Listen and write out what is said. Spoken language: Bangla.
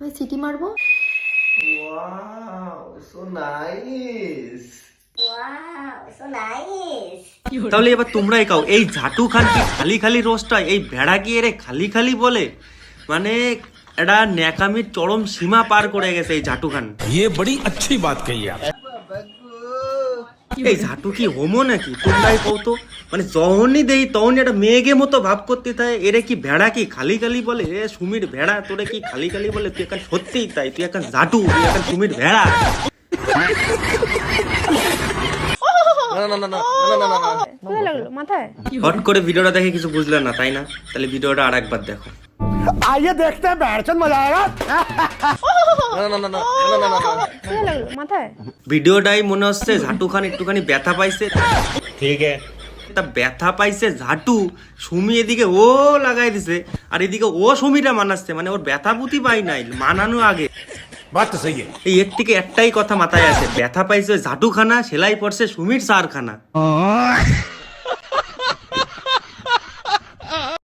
আমি সিটি মারবো। Wow, so nice. Wow, so nice. তাহলে এবার তোমরাই কাও, এই ঝাটু খান কি খালি খালি রোস্ট হয়? এই ভেড়া কি এরে খালি খালি বলে? মানে এটা ন্যাকামির চরম সীমা পার করে গেছে এই ঝাটু খান। ये बड़ी अच्छी बात कही आप। এই ঝাটু কি হোমো নাকি? তোমরাই কও তো। মানে যখনই দেই তখনই একটা মেঘে মতো ভাব করতে থাকে। এরে কি ভেড়া কি খালি খালি বলে? এ সুমির ভেড়া তোরে কি খালি খালি বলে? তুই এখন সত্যিই তাই, তুই এখন ঝাটু, তুই এখন সুমির ভেড়া। কোথায় লাগলো? মাথায়? হট করে ভিডিওটা দেখে কিছু বুঝলেন না তাই না? তাহলে ভিডিওটা আরেকবার দেখো। आइए देखते हैं बैठचंद मजा आएगा। কোথায় লাগলো? মাথায়? ভিডিওটাই মনে হচ্ছে ঝাটু খান একটুখানি ব্যথা পাইছে। ठीक है। তা ব্যথা পাইছে ঝাটু, সুমি এদিকে ও লাগাই দিছে আর এদিকে ও সুমিটা মানাচ্ছে। মানে ওর ব্যথা বুতি পাই নাই, মানানো আগে। बात तो सही है। এই এর থেকে একটাই কথা মাথায় আছে, ব্যথা পাইছে ঝাটু খানা, সেলাই পড়ছে সুমির সার খানা।